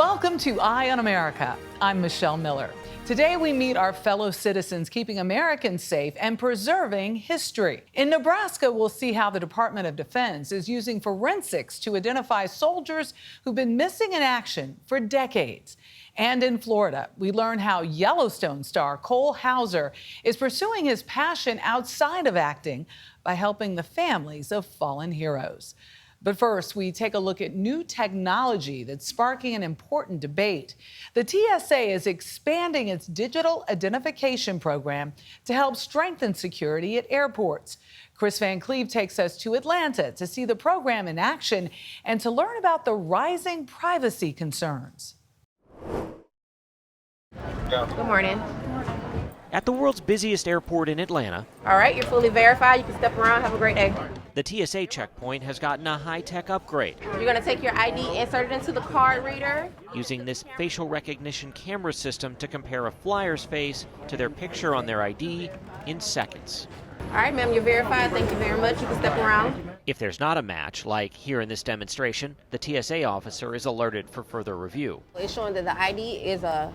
Welcome to Eye on America. I'm Michelle Miller. Today we meet our fellow citizens keeping Americans safe and preserving history. In Nebraska, we'll see how the Department of Defense is using forensics to identify soldiers who've been missing in action for decades. And in Florida, we learn how Yellowstone star Cole Hauser is pursuing his passion outside of acting by helping the families of fallen heroes. But first, we take a look at new technology that's sparking an important debate. The TSA is expanding its digital identification program to help strengthen security at airports. Chris Van Cleve takes us to Atlanta to see the program in action and to learn about the rising privacy concerns. Good morning. At the world's busiest airport in Atlanta. All right, you're fully verified. You can step around. Have a great day. The TSA checkpoint has gotten a high-tech upgrade. You're going to take your ID, insert it into the card reader. Using this facial recognition camera system to compare a flyer's face to their picture on their ID in seconds. All right, ma'am, you're verified. Thank you very much. You can step around. If there's not a match, like here in this demonstration, the TSA officer is alerted for further review. It's showing that the ID is a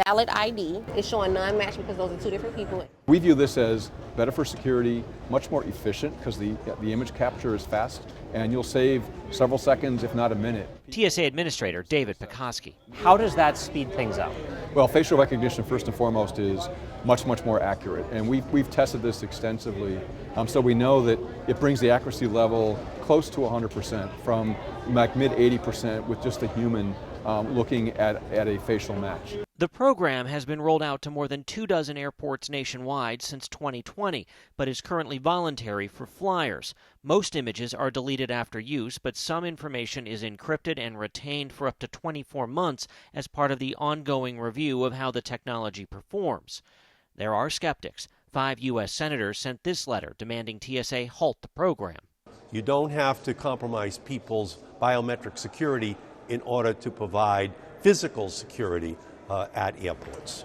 valid ID. It's showing non-match because those are two different people. We view this as better for security, much more efficient because the image capture is fast, and you'll save several seconds, if not a minute. TSA Administrator David Pekoski. How does that speed things up? Well, facial recognition, first and foremost, is much more accurate, and we've tested this extensively, so we know that it brings the accuracy level close to 100%, from like mid 80% with just a human looking at a facial match. The program has been rolled out to more than 24 airports nationwide since 2020, but is currently voluntary for flyers. Most images are deleted after use, but some information is encrypted and retained for up to 24 months as part of the ongoing review of how the technology performs. There are skeptics. 5 U.S. senators sent this letter demanding TSA halt the program. You don't have to compromise people's biometric security in order to provide physical security at airports.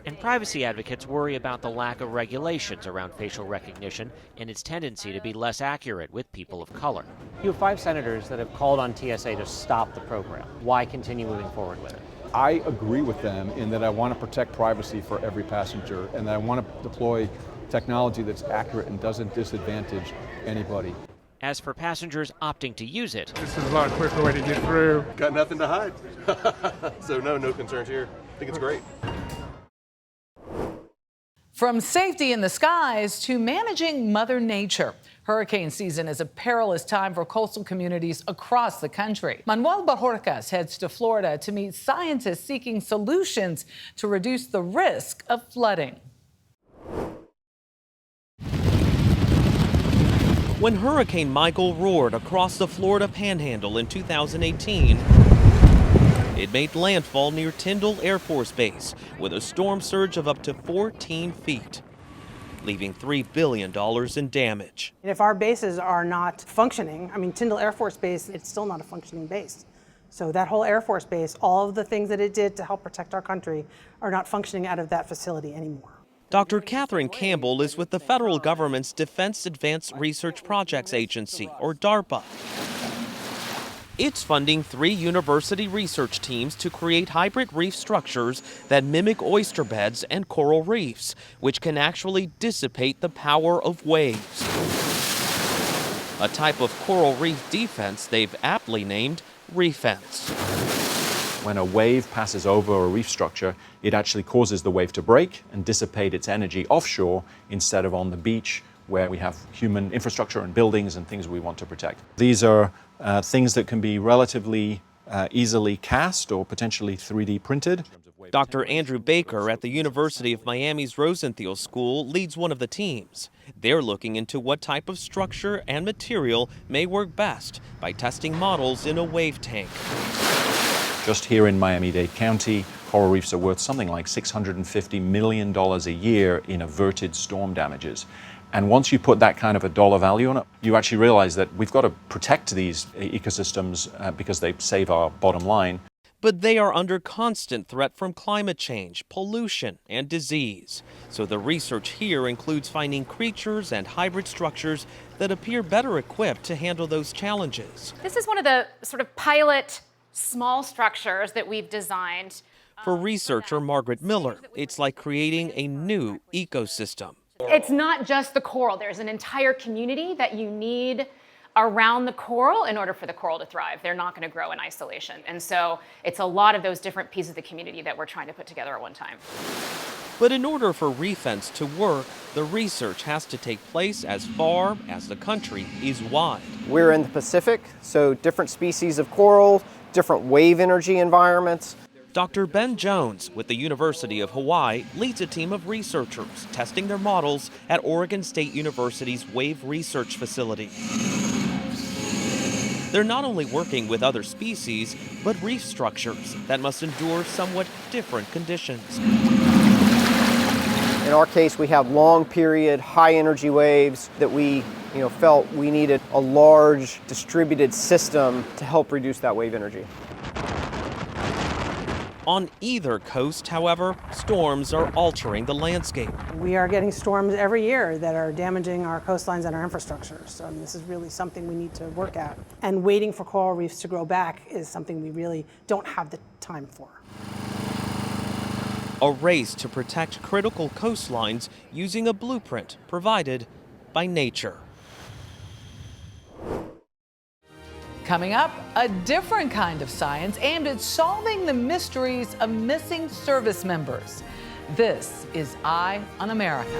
And privacy advocates worry about the lack of regulations around facial recognition and its tendency to be less accurate with people of color. You have 5 senators that have called on TSA to stop the program. Why continue moving forward with it? I agree with them in that I want to protect privacy for every passenger, and that I want to deploy technology that's accurate and doesn't disadvantage anybody. As for passengers opting to use it, this is a lot quicker way to get through. Got nothing to hide. So no concerns here. I think it's great. From safety in the skies to managing Mother Nature. Hurricane season is a perilous time for coastal communities across the country. Manuel Bajorquez heads to Florida to meet scientists seeking solutions to reduce the risk of flooding. When Hurricane Michael roared across the Florida Panhandle in 2018, it made landfall near Tyndall Air Force Base with a storm surge of up to 14 feet, leaving $3 billion in damage. If our bases are not functioning, Tyndall Air Force Base, it's still not a functioning base. So that whole Air Force Base, all of the things that it did to help protect our country are not functioning out of that facility anymore. Dr. Catherine Campbell is with the federal government's Defense Advanced Research Projects Agency, or DARPA. It's funding 3 university research teams to create hybrid reef structures that mimic oyster beds and coral reefs, which can actually dissipate the power of waves. A type of coral reef defense they've aptly named Reefence. When a wave passes over a reef structure, it actually causes the wave to break and dissipate its energy offshore instead of on the beach, where we have human infrastructure and buildings and things we want to protect. These are things that can be relatively easily cast or potentially 3D printed. Dr. Andrew Baker at the University of Miami's Rosenthal School leads one of the teams. They're looking into what type of structure and material may work best by testing models in a wave tank. Just here in Miami-Dade County, coral reefs are worth something like $650 million a year in averted storm damages. And once you put that kind of a dollar value on it, you actually realize that we've got to protect these ecosystems because they save our bottom line. But they are under constant threat from climate change, pollution, and disease. So the research here includes finding creatures and hybrid structures that appear better equipped to handle those challenges. This is one of the sort of pilot small structures that we've designed. For researcher Margaret Miller, it's like creating a new ecosystem. It's not just the coral. There's an entire community that you need around the coral in order for the coral to thrive. They're not going to grow in isolation. And so it's a lot of those different pieces of the community that we're trying to put together at one time. But in order for reef fence to work, the research has to take place as far as the country is wide. We're in the Pacific, so different species of coral, different wave energy environments. Dr. Ben Jones with the University of Hawaii leads a team of researchers testing their models at Oregon State University's Wave Research Facility. They're not only working with other species, but reef structures that must endure somewhat different conditions. In our case, we have long period, high energy waves that we felt we needed a large distributed system to help reduce that wave energy. On either coast, however, storms are altering the landscape. We are getting storms every year that are damaging our coastlines and our infrastructure. So this is really something we need to work at. And waiting for coral reefs to grow back is something we really don't have the time for. A race to protect critical coastlines using a blueprint provided by nature. Coming up, a different kind of science aimed at solving the mysteries of missing service members. This is Eye on America.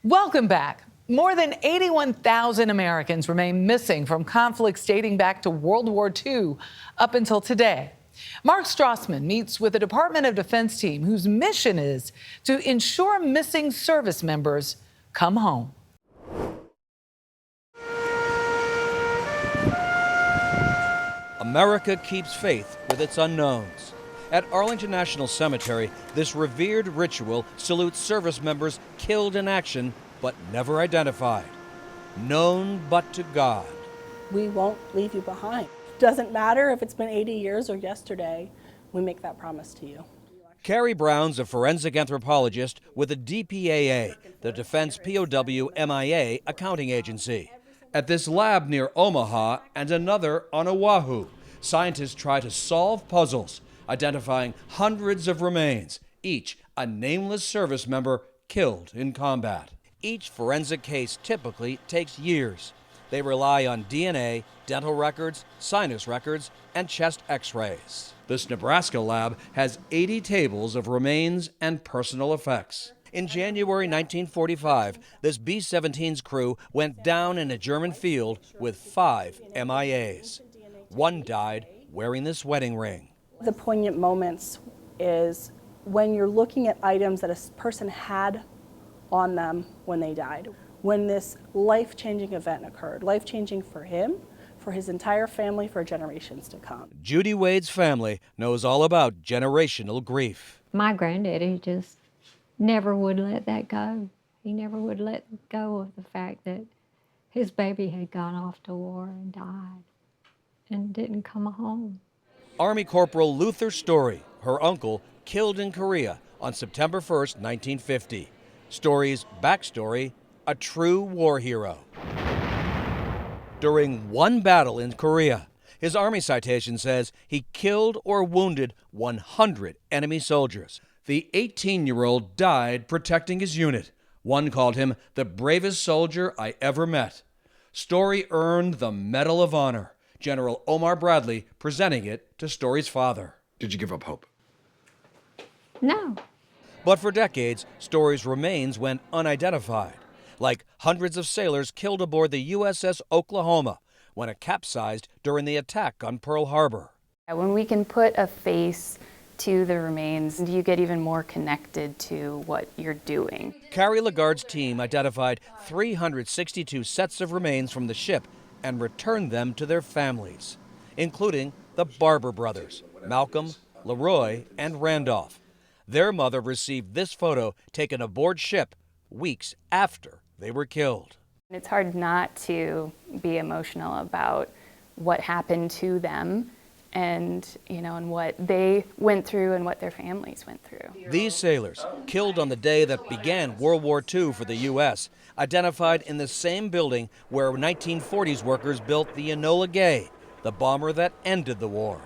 Welcome back. More than 81,000 Americans remain missing from conflicts dating back to World War II up until today. Mark Strassman meets with the Department of Defense team whose mission is to ensure missing service members come home. America keeps faith with its unknowns. At Arlington National Cemetery, this revered ritual salutes service members killed in action but never identified. Known but to God. We won't leave you behind. Doesn't matter if it's been 80 years or yesterday, we make that promise to you. Carrie Brown's a forensic anthropologist with the DPAA, the Defense POW MIA accounting agency. At this lab near Omaha and another on Oahu, scientists try to solve puzzles, identifying hundreds of remains, each a nameless service member killed in combat. Each forensic case typically takes years. They rely on DNA, dental records, sinus records, and chest x-rays. This Nebraska lab has 80 tables of remains and personal effects. In January 1945, this B-17's crew went down in a German field with 5 MIAs. One died wearing this wedding ring. The poignant moments is when you're looking at items that a person had on them when they died. When this life-changing event occurred, life-changing for him, for his entire family, for generations to come. Judy Wade's family knows all about generational grief. My granddaddy just never would let that go. He never would let go of the fact that his baby had gone off to war and died and didn't come home. Army Corporal Luther Story, her uncle, killed in Korea on September 1st, 1950. Story's backstory, a true war hero. During one battle in Korea, his Army citation says he killed or wounded 100 enemy soldiers. The 18-year-old died protecting his unit. One called him the bravest soldier I ever met. Story earned the Medal of Honor, General Omar Bradley presenting it to Story's father. Did you give up hope? No. But for decades, Story's remains went unidentified, like hundreds of sailors killed aboard the USS Oklahoma when it capsized during the attack on Pearl Harbor. When we can put a face to the remains, you get even more connected to what you're doing. Carrie Lagarde's team identified 362 sets of remains from the ship and returned them to their families, including the Barber brothers, Malcolm, Leroy, and Randolph. Their mother received this photo taken aboard ship weeks after they were killed. It's hard not to be emotional about what happened to them and, and what they went through and what their families went through. These sailors, killed on the day that began World War II for the U.S., identified in the same building where 1940s workers built the Enola Gay, the bomber that ended the war.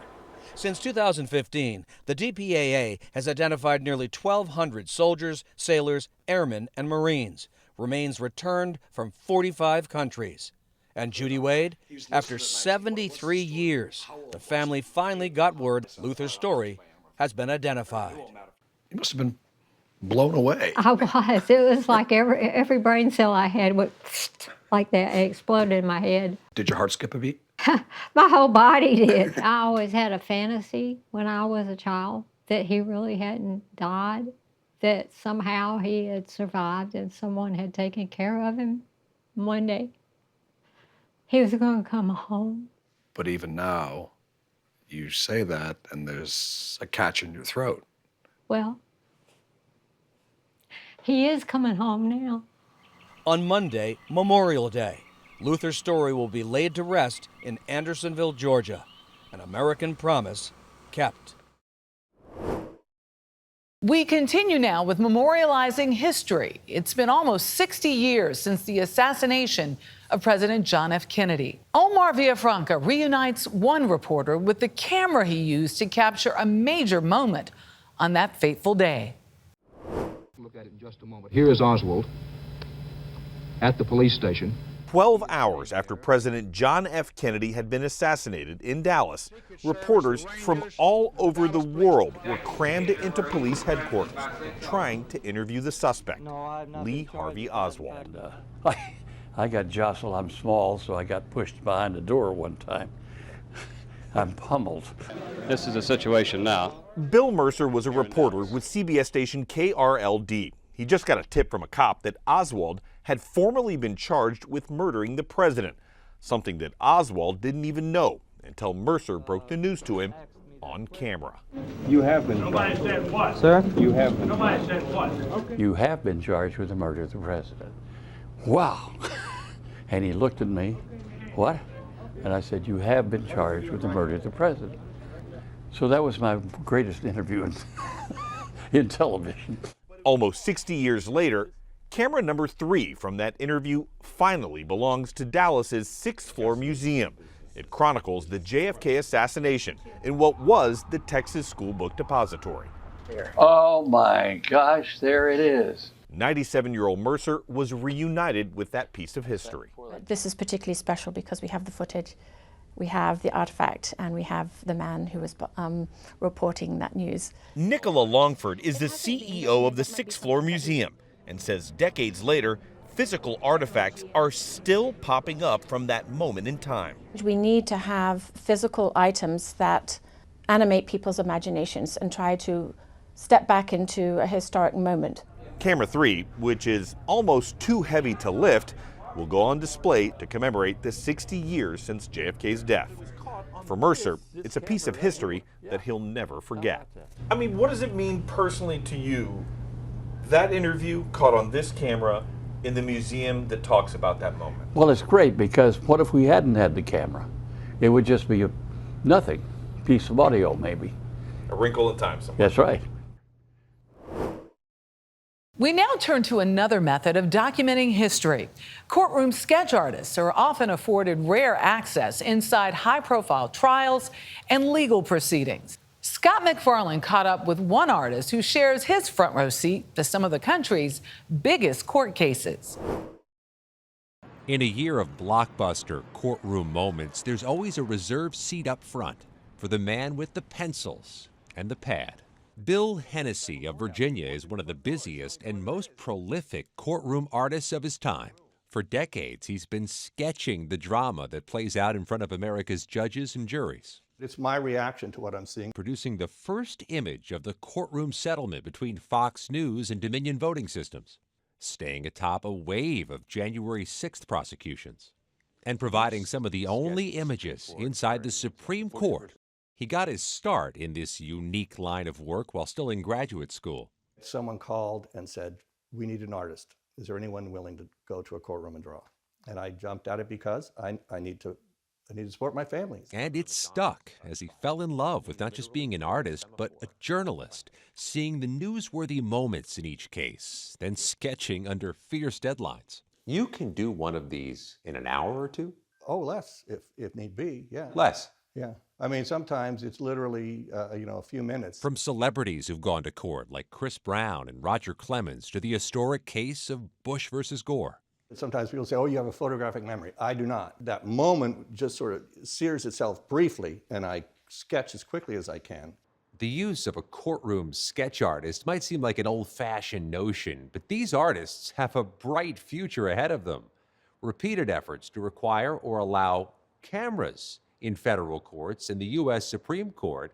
Since 2015, the DPAA has identified nearly 1,200 soldiers, sailors, airmen, and Marines, remains returned from 45 countries. And Judy Wade, after 73 years, the family finally got word Luther's story has been identified. You must have been blown away. I was. It was like every brain cell I had went like that. It exploded in my head. Did your heart skip a beat? My whole body did. I always had a fantasy when I was a child that he really hadn't died, that somehow he had survived and someone had taken care of him. One day he was going to come home. But even now, you say that and there's a catch in your throat. Well, he is coming home now. On Monday, Memorial Day, Luther's story will be laid to rest in Andersonville, Georgia. An American promise kept. We continue now with Memorializing History. It's been almost 60 years since the assassination of President John F. Kennedy. Omar Villafranca reunites one reporter with the camera he used to capture a major moment on that fateful day. Look at it in just a moment. Here is Oswald at the police station. 12 hours after President John F. Kennedy had been assassinated in Dallas, reporters from all over the world were crammed into police headquarters trying to interview the suspect, Lee Harvey Oswald. I got jostled. I'm small, so I got pushed behind the door one time. I'm pummeled. This is a situation now. Bill Mercer was a reporter with CBS station KRLD. He just got a tip from a cop that Oswald had formerly been charged with murdering the president, something that Oswald didn't even know until Mercer broke the news to him on camera. You have been. Nobody said what? Sir? You have been. Nobody said what? Okay. You have been charged with the murder of the president. Wow. And he looked at me, what? And I said, you have been charged with the murder of the president. So that was my greatest interview in television. Almost 60 years later, camera number 3 from that interview finally belongs to Dallas's 6th floor museum. It chronicles the JFK assassination in what was the Texas School Book Depository. Oh my gosh, there it is. 97-year-old Mercer was reunited with that piece of history. This is particularly special because we have the footage, we have the artifact, and we have the man who was reporting that news. Nicola Longford is the CEO of the 6th floor museum and says decades later, physical artifacts are still popping up from that moment in time. We need to have physical items that animate people's imaginations and try to step back into a historic moment. Camera 3, which is almost too heavy to lift, will go on display to commemorate the 60 years since JFK's death. For Mercer, it's a piece of history that he'll never forget. I mean, what does it mean personally to you, that interview caught on this camera in the museum that talks about that moment? Well, it's great because what if we hadn't had the camera? It would just be a nothing, piece of audio maybe. A wrinkle in time somewhere. That's right. We now turn to another method of documenting history. Courtroom sketch artists are often afforded rare access inside high-profile trials and legal proceedings. Scott McFarlane caught up with one artist who shares his front row seat to some of the country's biggest court cases. In a year of blockbuster courtroom moments, there's always a reserved seat up front for the man with the pencils and the pad. Bill Hennessy of Virginia is one of the busiest and most prolific courtroom artists of his time. For decades, he's been sketching the drama that plays out in front of America's judges and juries. It's my reaction to what I'm seeing. Producing the first image of the courtroom settlement between Fox News and Dominion Voting Systems. Staying atop a wave of January 6th prosecutions. And providing some of the only images inside the Supreme Court. He got his start in this unique line of work while still in graduate school. Someone called and said, we need an artist. Is there anyone willing to go to a courtroom and draw? And I jumped at it because I need to I need to support my family. And it stuck as he fell in love with not just being an artist, but a journalist, seeing the newsworthy moments in each case, then sketching under fierce deadlines. You can do one of these in an hour or two? Oh, less, if need be, yeah. Less? Yeah. I mean, sometimes it's literally, a few minutes. From celebrities who've gone to court, like Chris Brown and Roger Clemens, to the historic case of Bush versus Gore. Sometimes people say, oh, you have a photographic memory. I do not. That moment just sort of sears itself briefly, and I sketch as quickly as I can. The use of a courtroom sketch artist might seem like an old-fashioned notion, but these artists have a bright future ahead of them. Repeated efforts to require or allow cameras in federal courts and the U.S. Supreme Court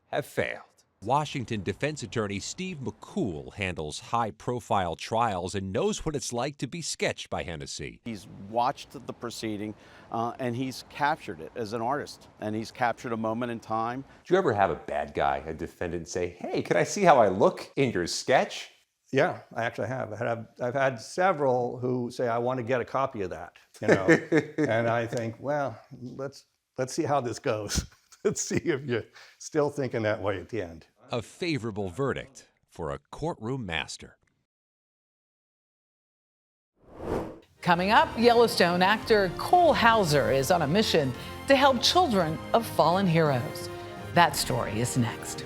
have failed. Washington defense attorney Steve McCool handles high-profile trials and knows what it's like to be sketched by Hennessy. He's watched the proceeding and he's captured it as an artist, and he's captured a moment in time. Do you ever have a bad guy, a defendant, say, hey, can I see how I look in your sketch? Yeah, I actually have. I've had several who say, I want to get a copy of that, and I think, well, let's see how this goes. Let's see if you're still thinking that way at the end. A favorable verdict for a courtroom master. Coming up, Yellowstone actor Cole Hauser is on a mission to help children of fallen heroes. That story is next.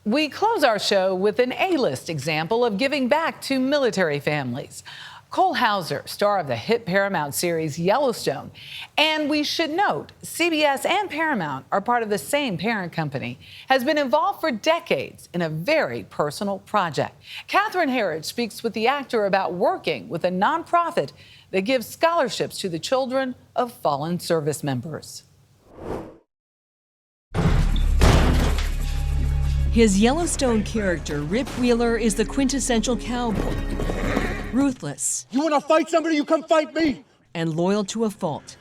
We close our show with an A-list example of giving back to military families. Cole Hauser, star of the hit Paramount series Yellowstone. And we should note, CBS and Paramount are part of the same parent company, has been involved for decades in a very personal project. Catherine Herridge speaks with the actor about working with a nonprofit that gives scholarships to the children of fallen service members. His Yellowstone character, Rip Wheeler, is the quintessential cowboy. Ruthless. You want to fight somebody, you come fight me. And loyal to a fault.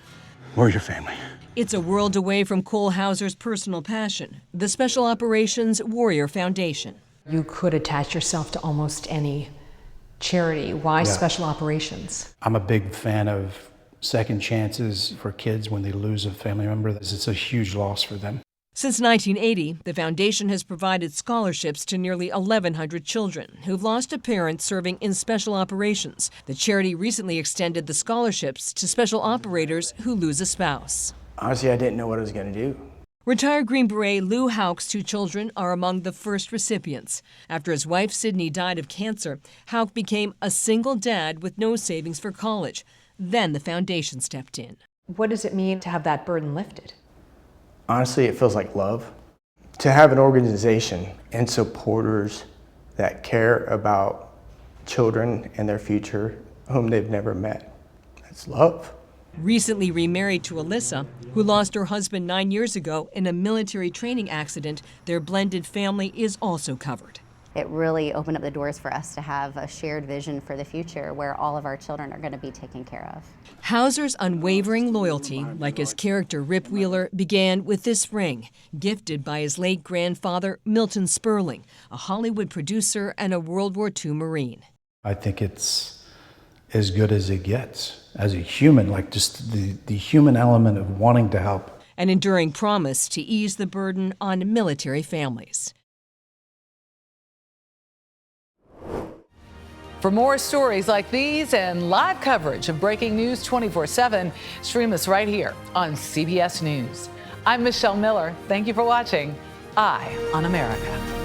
Where's your family? It's a world away from Cole Hauser's personal passion, the Special Operations Warrior Foundation. You could attach yourself to almost any charity. Why Special Operations? I'm a big fan of second chances for kids when they lose a family member. It's a huge loss for them. Since 1980, the foundation has provided scholarships to nearly 1,100 children who've lost a parent serving in special operations. The charity recently extended the scholarships to special operators who lose a spouse. Honestly, I didn't know what I was going to do. Retired Green Beret Lou Houck's two children are among the first recipients. After his wife Sydney died of cancer, Houck became a single dad with no savings for college. Then the foundation stepped in. What does it mean to have that burden lifted? Honestly, it feels like love. To have an organization and supporters that care about children and their future whom they've never met, that's love. Recently remarried to Alyssa, who lost her husband 9 years ago in a military training accident, their blended family is also covered. It really opened up the doors for us to have a shared vision for the future where all of our children are going to be taken care of. Hauser's unwavering loyalty, like his character Rip Wheeler, began with this ring, gifted by his late grandfather, Milton Sperling, a Hollywood producer and a World War II Marine. I think it's as good as it gets as a human, like just the human element of wanting to help. An enduring promise to ease the burden on military families. For more stories like these and live coverage of breaking news 24/7, stream us right here on CBS News. I'm Michelle Miller. Thank you for watching Eye on America.